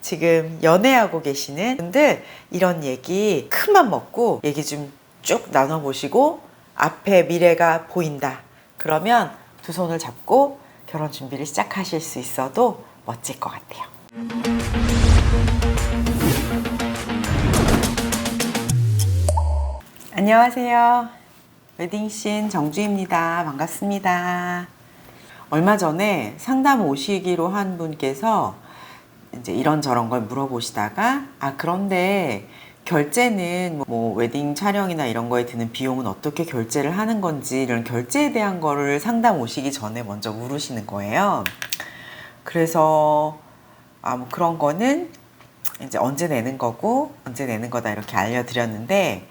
지금 연애하고 계시는 분들 이런 얘기 큰맘 먹고 얘기 좀 쭉 나눠보시고 앞에 미래가 보인다. 그러면 두 손을 잡고 결혼 준비를 시작하실 수 있어도 멋질 것 같아요. 안녕하세요. 웨딩씬 정주입니다. 반갑습니다. 얼마 전에 상담 오시기로 한 분께서 이제 이런저런 걸 물어보시다가 그런데 결제는 뭐 웨딩 촬영이나 이런 거에 드는 비용은 어떻게 결제를 하는 건지 이런 결제에 대한 거를 상담 오시기 전에 먼저 물으시는 거예요. 그래서 뭐 그런 거는 이제 언제 내는 거고 언제 내는 거다 이렇게 알려드렸는데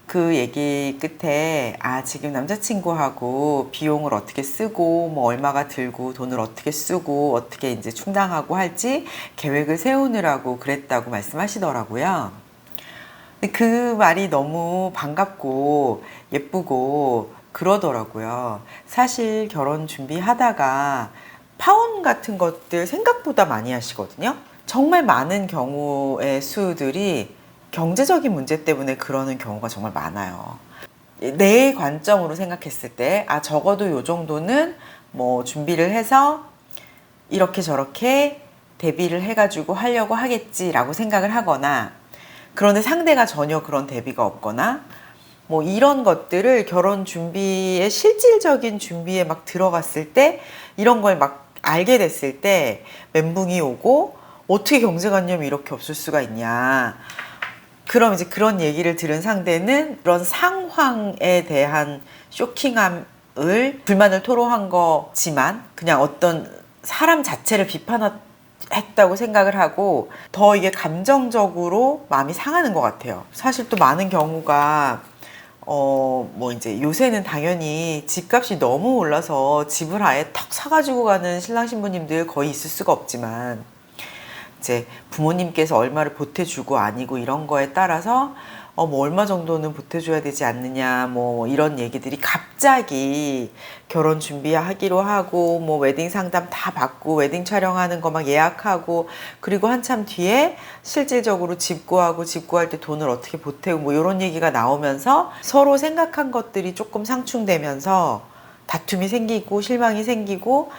그 얘기 끝에 지금 남자친구하고 비용을 어떻게 쓰고 뭐 얼마가 들고 돈을 어떻게 쓰고 어떻게 이제 충당하고 할지 계획을 세우느라고 그랬다고 말씀하시더라고요. 근데 그 말이 너무 반갑고 예쁘고 그러더라고요. 사실 결혼 준비하다가 파혼 같은 것들 생각보다 많이 하시거든요. 정말 많은 경우의 수들이 경제적인 문제 때문에 그러는 경우가 정말 많아요. 내 관점으로 생각했을 때 적어도 요 정도는 뭐 준비를 해서 이렇게 저렇게 대비를 해가지고 하려고 하겠지라고 생각을 하거나, 그런데 상대가 전혀 그런 대비가 없거나 뭐 이런 것들을 결혼 준비에 실질적인 준비에 막 들어갔을 때 이런 걸 막 알게 됐을 때 멘붕이 오고 어떻게 경제관념이 이렇게 없을 수가 있냐. 그럼 이제 그런 얘기를 들은 상대는 그런 상황에 대한 쇼킹함을 불만을 토로한 거지만 그냥 어떤 사람 자체를 비판했다고 생각을 하고 더 이게 감정적으로 마음이 상하는 것 같아요. 사실 또 많은 경우가 뭐 이제 요새는 당연히 집값이 너무 올라서 집을 아예 턱 사가지고 가는 신랑 신부님들 거의 있을 수가 없지만 이제 부모님께서 얼마를 보태주고 아니고 이런 거에 따라서 뭐 얼마 정도는 보태줘야 되지 않느냐 뭐 이런 얘기들이 갑자기 결혼 준비하기로 하고 뭐 웨딩 상담 다 받고 웨딩 촬영하는 거 막 예약하고 그리고 한참 뒤에 실질적으로 집 구하고 집 구할 때 돈을 어떻게 보태고 뭐 이런 얘기가 나오면서 서로 생각한 것들이 조금 상충되면서 다툼이 생기고 실망이 생기고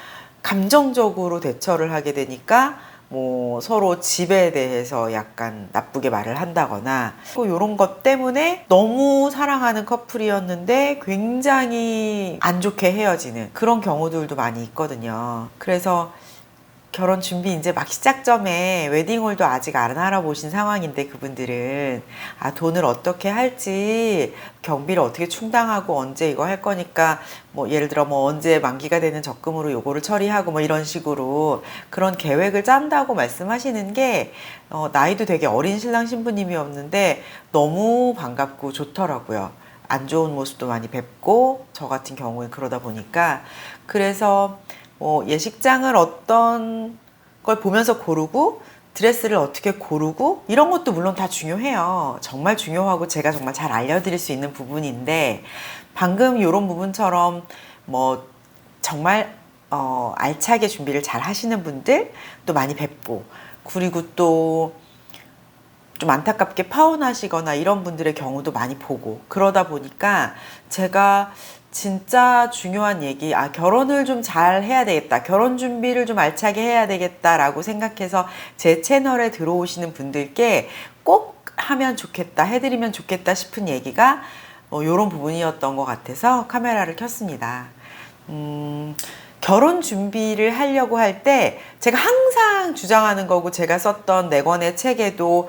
감정적으로 대처를 하게 되니까 뭐 서로 집에 대해서 약간 나쁘게 말을 한다거나 또 이런 것 때문에 너무 사랑하는 커플이었는데 굉장히 안 좋게 헤어지는 그런 경우들도 많이 있거든요. 그래서 결혼 준비 이제 막 시작점에 웨딩홀도 아직 안 알아보신 상황인데 그분들은 돈을 어떻게 할지 경비를 어떻게 충당하고 언제 이거 할 거니까 뭐 예를 들어 뭐 언제 만기가 되는 적금으로 요거를 처리하고 뭐 이런 식으로 그런 계획을 짠다고 말씀하시는 게 나이도 되게 어린 신랑 신부님이었는데 너무 반갑고 좋더라고요. 안 좋은 모습도 많이 뵙고 저 같은 경우에 그러다 보니까 그래서 예식장을 어떤 걸 보면서 고르고 드레스를 어떻게 고르고 이런 것도 물론 다 중요해요. 정말 중요하고 제가 정말 잘 알려드릴 수 있는 부분인데 방금 이런 부분처럼 뭐 정말 알차게 준비를 잘 하시는 분들 또 많이 뵙고 그리고 또 좀 안타깝게 파혼하시거나 이런 분들의 경우도 많이 보고 그러다 보니까 제가 진짜 중요한 얘기, 결혼을 좀 잘 해야 되겠다. 결혼 준비를 좀 알차게 해야 되겠다라고 생각해서 제 채널에 들어오시는 분들께 꼭 하면 좋겠다, 해드리면 좋겠다 싶은 얘기가 이런 부분이었던 것 같아서 카메라를 켰습니다. 결혼 준비를 하려고 할 때 제가 항상 주장하는 거고 제가 썼던 4권의 책에도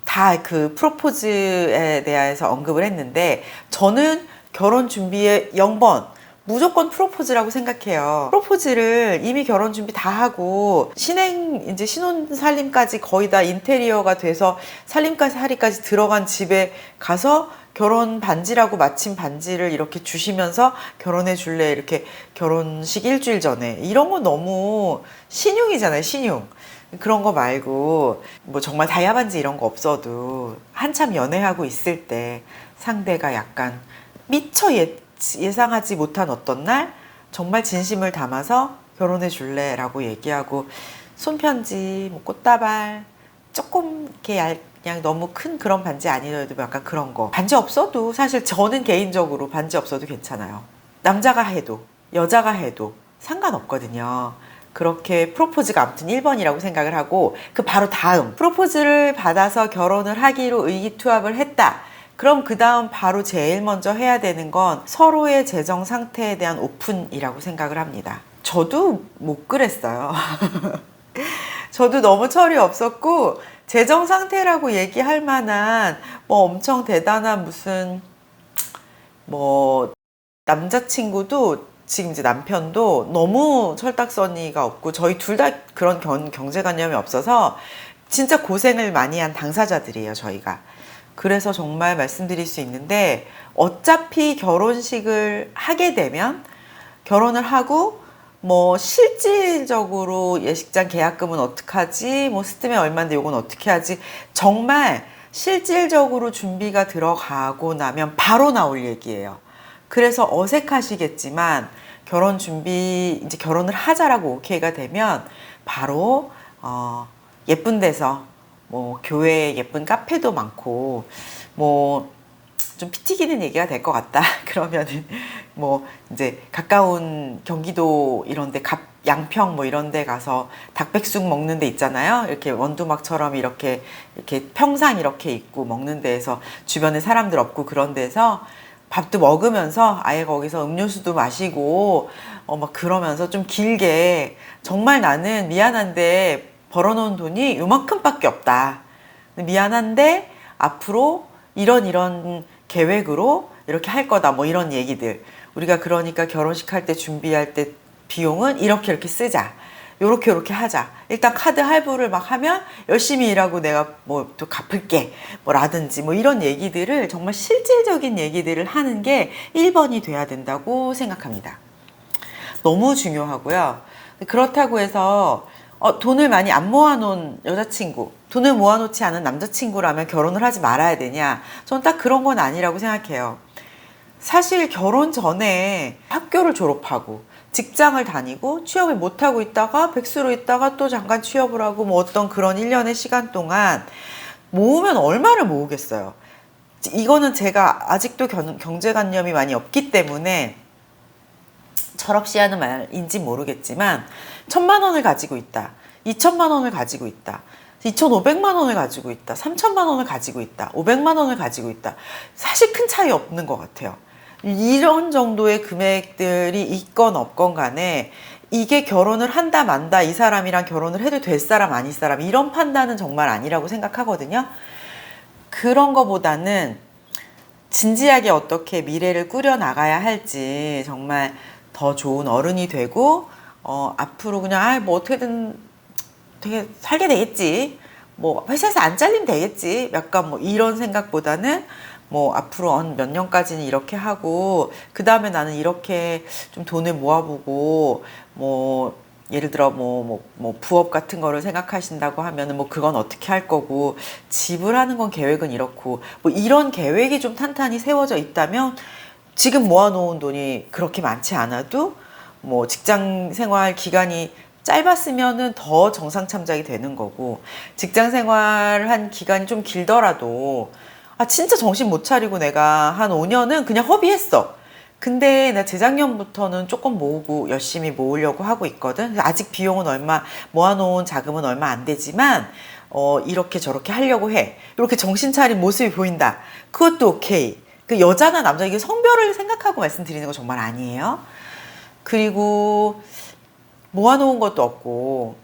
다 그 프로포즈에 대해서 언급을 했는데 저는 결혼 준비의 0번 무조건 프로포즈라고 생각해요. 프로포즈를 이미 결혼 준비 다 하고 이제 신혼 살림까지 거의 다 인테리어가 돼서 살림까지 들어간 집에 가서 결혼 반지라고 마침 반지를 이렇게 주시면서 결혼해 줄래 이렇게 결혼식 일주일 전에 이런 거 너무 신용이잖아요. 신용. 그런 거 말고 뭐 정말 다이아 반지 이런 거 없어도 한참 연애하고 있을 때 상대가 약간 미처 예상하지 못한 어떤 날 정말 진심을 담아서 결혼해 줄래? 라고 얘기하고 손편지, 뭐 꽃다발, 조금 이렇게 그냥 너무 큰 그런 반지 아니어도 약간 그런 거. 반지 없어도 사실 저는 개인적으로 반지 없어도 괜찮아요. 남자가 해도 여자가 해도 상관없거든요. 그렇게 프로포즈가 아무튼 1번이라고 생각을 하고, 그 바로 다음 프로포즈를 받아서 결혼을 하기로 의기투합을 했다. 그럼 그 다음 바로 제일 먼저 해야 되는 건 서로의 재정 상태에 대한 오픈이라고 생각을 합니다. 저도 못 그랬어요. 저도 너무 철이 없었고, 재정 상태라고 얘기할 만한 뭐 엄청 대단한 무슨 뭐 남자친구도, 지금 이제 남편도 너무 철딱서니가 없고, 저희 둘 다 그런 경제관념이 없어서 진짜 고생을 많이 한 당사자들이에요, 저희가. 그래서 정말 말씀드릴 수 있는데, 어차피 결혼식을 하게 되면 결혼을 하고 뭐 실질적으로 예식장 계약금은 어떡하지, 뭐 스드메 얼마인데 요건 어떻게 하지, 정말 실질적으로 준비가 들어가고 나면 바로 나올 얘기예요. 그래서 어색하시겠지만 결혼 준비, 이제 결혼을 하자라고 오케이가 되면 바로 예쁜 데서, 뭐 교회에 예쁜 카페도 많고, 뭐 좀 피 튀기는 얘기가 될 것 같다 그러면은 뭐 이제 가까운 경기도 이런데 양평 뭐 이런데 가서 닭백숙 먹는 데 있잖아요. 이렇게 원두막처럼 이렇게 평상 이렇게 있고 먹는 데에서, 주변에 사람들 없고 그런 데서 밥도 먹으면서 아예 거기서 음료수도 마시고 막 그러면서 좀 길게, 정말 나는 미안한데 벌어놓은 돈이 요만큼밖에 없다, 미안한데 앞으로 이런 계획으로 이렇게 할 거다, 뭐 이런 얘기들. 우리가 그러니까 결혼식 할 때 준비할 때 비용은 이렇게 쓰자, 요렇게 하자, 일단 카드 할부를 막 하면 열심히 일하고 내가 뭐 또 갚을게, 뭐 라든지 뭐 이런 얘기들을, 정말 실질적인 얘기들을 하는 게 1번이 돼야 된다고 생각합니다. 너무 중요하고요. 그렇다고 해서 돈을 많이 안 모아놓은 여자친구, 돈을 모아놓지 않은 남자친구라면 결혼을 하지 말아야 되냐? 저는 딱 그런 건 아니라고 생각해요. 사실 결혼 전에 학교를 졸업하고 직장을 다니고 취업을 못하고 있다가 백수로 있다가 또 잠깐 취업을 하고, 뭐 어떤 그런 1년의 시간 동안 모으면 얼마를 모으겠어요. 이거는 제가 아직도 경제관념이 많이 없기 때문에 철없이 하는 말인지 모르겠지만, 1,000만 원을 가지고 있다, 2,000만 원을 가지고 있다, 2,500만 원을 가지고 있다, 3,000만 원을 가지고 있다, 500만 원을 가지고 있다, 사실 큰 차이 없는 것 같아요. 이런 정도의 금액들이 있건 없건 간에 이게 결혼을 한다 만다, 이 사람이랑 결혼을 해도 될 사람 아닐 사람, 이런 판단은 정말 아니라고 생각하거든요. 그런 거보다는 진지하게 어떻게 미래를 꾸려나가야 할지, 정말 더 좋은 어른이 되고 앞으로 그냥 뭐 어떻게든 되게 살게 되겠지, 뭐 회사에서 안 잘리면 되겠지, 약간 뭐 이런 생각보다는 뭐 앞으로 몇 년까지는 이렇게 하고 그 다음에 나는 이렇게 좀 돈을 모아보고, 뭐 예를 들어 뭐 부업 같은 거를 생각하신다고 하면은 뭐 그건 어떻게 할 거고, 집을 하는 건 계획은 이렇고, 뭐 이런 계획이 좀 탄탄히 세워져 있다면 지금 모아놓은 돈이 그렇게 많지 않아도 뭐 직장 생활 기간이 짧았으면은 더 정상참작이 되는 거고, 직장 생활을 한 기간이 좀 길더라도 진짜 정신 못 차리고 내가 한 5년은 그냥 허비했어. 근데 나 재작년부터는 조금 모으고 열심히 모으려고 하고 있거든. 아직 비용은 얼마, 모아놓은 자금은 얼마 안 되지만 이렇게 저렇게 하려고 해. 이렇게 정신 차린 모습이 보인다, 그것도 오케이. 그 여자나 남자, 이게 성별을 생각하고 말씀드리는 거 정말 아니에요. 그리고 모아놓은 것도 없고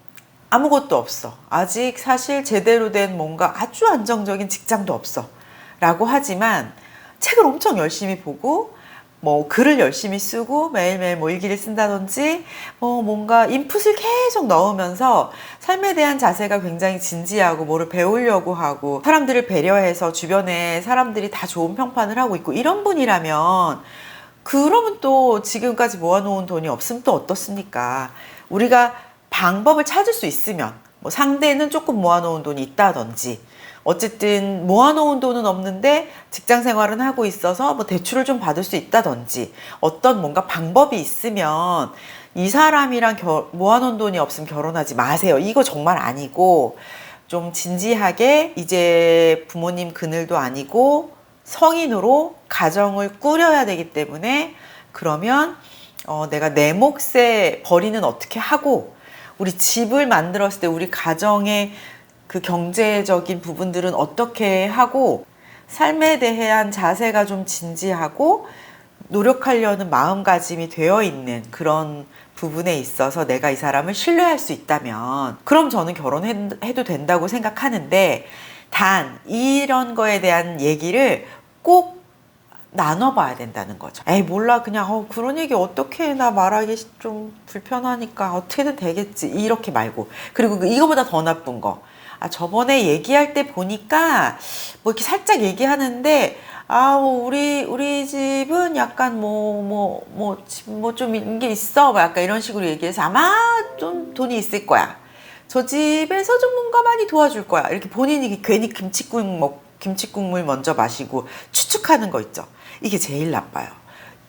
아무것도 없어, 아직 사실 제대로 된 뭔가 아주 안정적인 직장도 없어 라고 하지만, 책을 엄청 열심히 보고 뭐 글을 열심히 쓰고 매일매일 뭐 일기를 쓴다든지 뭔가 인풋을 계속 넣으면서 삶에 대한 자세가 굉장히 진지하고, 뭐를 배우려고 하고, 사람들을 배려해서 주변에 사람들이 다 좋은 평판을 하고 있고, 이런 분이라면, 그러면 또 지금까지 모아놓은 돈이 없으면 또 어떻습니까? 우리가 방법을 찾을 수 있으면, 뭐 상대는 조금 모아놓은 돈이 있다든지, 어쨌든 모아놓은 돈은 없는데 직장 생활은 하고 있어서 뭐 대출을 좀 받을 수 있다든지, 어떤 뭔가 방법이 있으면 이 사람이랑 모아놓은 돈이 없으면 결혼하지 마세요. 이거 정말 아니고, 좀 진지하게 이제 부모님 그늘도 아니고 성인으로 가정을 꾸려야 되기 때문에 그러면 내가 내 몫의 벌이는 어떻게 하고 우리 집을 만들었을 때 우리 가정의 그 경제적인 부분들은 어떻게 하고 삶에 대한 자세가 좀 진지하고 노력하려는 마음가짐이 되어 있는 그런 부분에 있어서 내가 이 사람을 신뢰할 수 있다면 그럼 저는 결혼해도 된다고 생각하는데 단 이런 거에 대한 얘기를 꼭 나눠봐야 된다는 거죠. 에이 몰라 그냥 그런 얘기 어떻게 나 말하기 좀 불편하니까 어떻게든 되겠지 이렇게 말고 그리고 이거보다 더 나쁜 거 저번에 얘기할 때 보니까 뭐 이렇게 살짝 얘기하는데 우리 집은 약간 뭐 좀 이런 게 있어 뭐 약간 이런 식으로 얘기해서 아마 좀 돈이 있을 거야. 저 집에서 좀 뭔가 많이 도와줄 거야. 이렇게 본인이 괜히 김치국물 먼저 마시고 추측하는 거 있죠. 이게 제일 나빠요.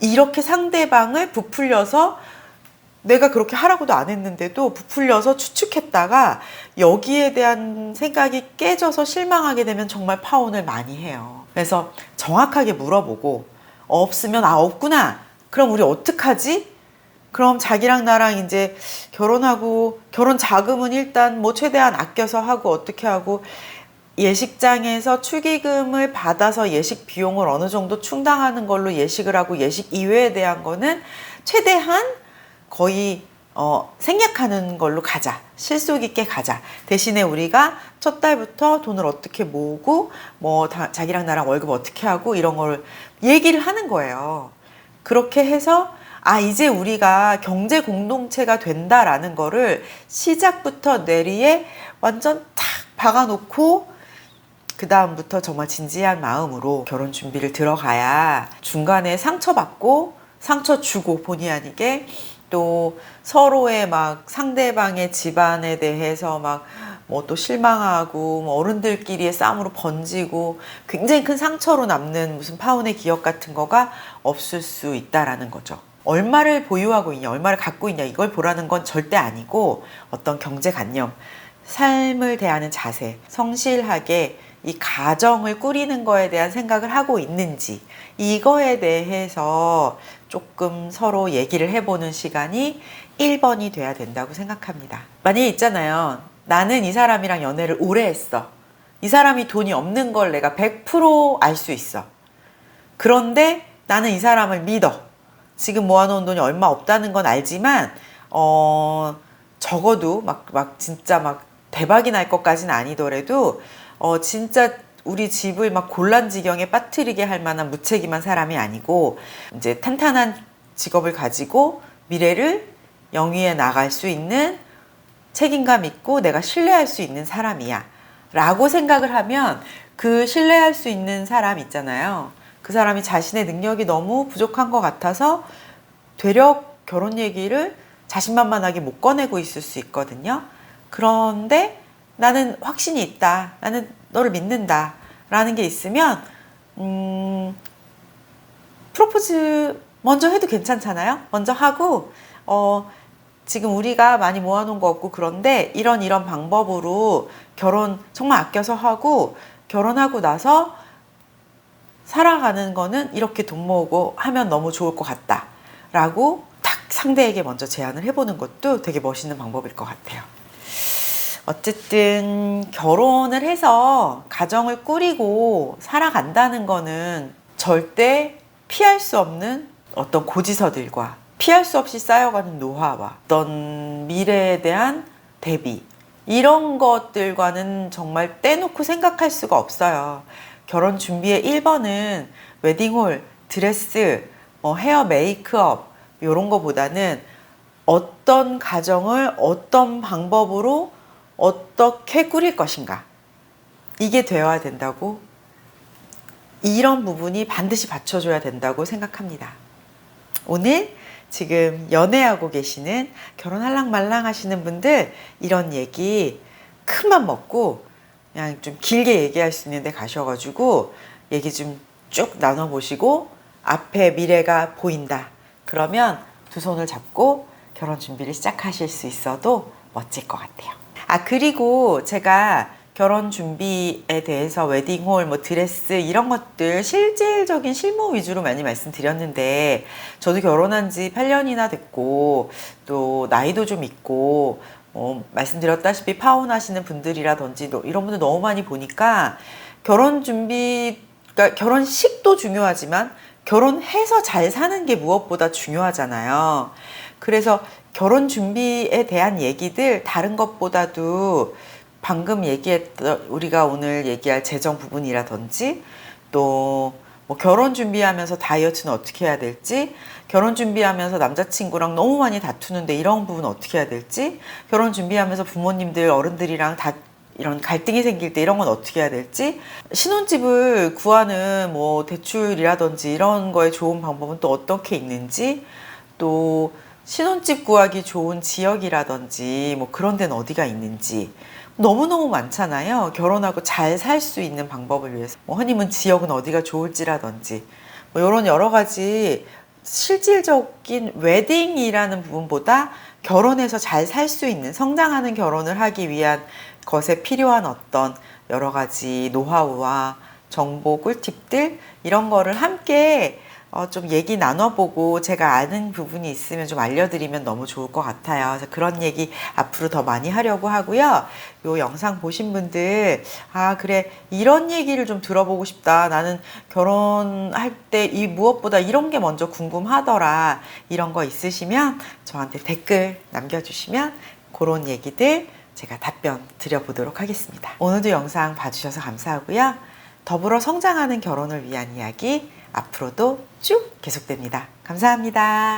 이렇게 상대방을 부풀려서 내가 그렇게 하라고도 안 했는데도 부풀려서 추측했다가 여기에 대한 생각이 깨져서 실망하게 되면 정말 파혼을 많이 해요. 그래서 정확하게 물어보고 없으면 없구나. 그럼 우리 어떡하지? 그럼 자기랑 나랑 이제 결혼하고 결혼 자금은 일단 뭐 최대한 아껴서 하고 어떻게 하고 예식장에서 축의금을 받아서 예식 비용을 어느 정도 충당하는 걸로 예식을 하고 예식 이외에 대한 거는 최대한 거의 생략하는 걸로 가자. 실속 있게 가자. 대신에 우리가 첫 달부터 돈을 어떻게 모으고 자기랑 나랑 월급 어떻게 하고 이런 걸 얘기를 하는 거예요. 그렇게 해서 이제 우리가 경제 공동체가 된다라는 거를 시작부터 뇌리에 완전 탁 박아놓고 그 다음부터 정말 진지한 마음으로 결혼 준비를 들어가야 중간에 상처받고 상처 주고 본의 아니게 또 서로의 상대방의 집안에 대해서 또 실망하고 어른들끼리의 싸움으로 번지고 굉장히 큰 상처로 남는 무슨 파혼의 기억 같은 거가 없을 수 있다라는 거죠. 얼마를 보유하고 있냐, 얼마를 갖고 있냐 이걸 보라는 건 절대 아니고 어떤 경제관념, 삶을 대하는 자세, 성실하게 이 가정을 꾸리는 거에 대한 생각을 하고 있는지 이거에 대해서 조금 서로 얘기를 해보는 시간이 1번이 돼야 된다고 생각합니다. 만약에 있잖아요. 나는 이 사람이랑 연애를 오래 했어. 이 사람이 돈이 없는 걸 내가 100% 알 수 있어. 그런데 나는 이 사람을 믿어. 지금 모아놓은 돈이 얼마 없다는 건 알지만 적어도 진짜 대박이 날 것까지는 아니더라도 진짜 우리 집을 곤란지경에 빠뜨리게 할 만한 무책임한 사람이 아니고 이제 탄탄한 직업을 가지고 미래를 영위해 나갈 수 있는 책임감 있고 내가 신뢰할 수 있는 사람이야 라고 생각을 하면 그 신뢰할 수 있는 사람 있잖아요. 그 사람이 자신의 능력이 너무 부족한 것 같아서 되려 결혼 얘기를 자신만만하게 못 꺼내고 있을 수 있거든요. 그런데 나는 확신이 있다. 나는 너를 믿는다. 라는 게 있으면 프로포즈 먼저 해도 괜찮잖아요. 먼저 하고 지금 우리가 많이 모아놓은 거 없고 그런데 이런 방법으로 결혼 정말 아껴서 하고 결혼하고 나서 살아가는 거는 이렇게 돈 모으고 하면 너무 좋을 것 같다 라고 딱 상대에게 먼저 제안을 해보는 것도 되게 멋있는 방법일 것 같아요. 어쨌든 결혼을 해서 가정을 꾸리고 살아간다는 거는 절대 피할 수 없는 어떤 고지서들과 피할 수 없이 쌓여가는 노화와 어떤 미래에 대한 대비 이런 것들과는 정말 떼놓고 생각할 수가 없어요. 결혼 준비의 1번은 웨딩홀, 드레스, 헤어 메이크업 이런 거보다는 어떤 가정을 어떤 방법으로 어떻게 꾸릴 것인가 이게 되어야 된다고 이런 부분이 반드시 받쳐줘야 된다고 생각합니다. 오늘 지금 연애하고 계시는 결혼할랑 말랑 하시는 분들 이런 얘기 큰맘 먹고 그냥 좀 길게 얘기할 수 있는 데 가셔가지고 얘기 좀 쭉 나눠보시고 앞에 미래가 보인다. 그러면 두 손을 잡고 결혼 준비를 시작하실 수 있어도 멋질 것 같아요. 그리고 제가 결혼 준비에 대해서 웨딩홀, 뭐 드레스 이런 것들 실질적인 실무 위주로 많이 말씀드렸는데 저도 결혼한 지 8년이나 됐고 또 나이도 좀 있고 말씀드렸다시피 파혼하시는 분들이라든지 이런 분들 너무 많이 보니까 결혼 준비, 그러니까 결혼식도 중요하지만 결혼해서 잘 사는 게 무엇보다 중요하잖아요. 그래서 결혼 준비에 대한 얘기들 다른 것보다도 방금 얘기했던 우리가 오늘 얘기할 재정 부분이라든지 또 뭐 결혼 준비하면서 다이어트는 어떻게 해야 될지, 결혼 준비하면서 남자친구랑 너무 많이 다투는데 이런 부분 어떻게 해야 될지, 결혼 준비하면서 부모님들 어른들이랑 이런 갈등이 생길 때 이런 건 어떻게 해야 될지, 신혼집을 구하는 뭐 대출이라든지 이런 거에 좋은 방법은 또 어떻게 있는지, 또 신혼집 구하기 좋은 지역이라든지 뭐 그런 데는 어디가 있는지 너무너무 많잖아요. 결혼하고 잘 살 수 있는 방법을 위해서 뭐 허니문 지역은 어디가 좋을지라든지 뭐 이런 여러 가지 실질적인 웨딩이라는 부분보다 결혼해서 잘 살 수 있는 성장하는 결혼을 하기 위한 것에 필요한 어떤 여러 가지 노하우와 정보, 꿀팁들 이런 거를 함께 좀 얘기 나눠보고 제가 아는 부분이 있으면 좀 알려드리면 너무 좋을 것 같아요. 그래서 그런 얘기 앞으로 더 많이 하려고 하고요. 요 영상 보신 분들, 아, 그래, 이런 얘기를 좀 들어보고 싶다. 나는 결혼할 때 이 무엇보다 이런 게 먼저 궁금하더라. 이런 거 있으시면 저한테 댓글 남겨주시면 그런 얘기들 제가 답변 드려보도록 하겠습니다. 오늘도 영상 봐주셔서 감사하고요. 더불어 성장하는 결혼을 위한 이야기 앞으로도 쭉 계속됩니다. 감사합니다.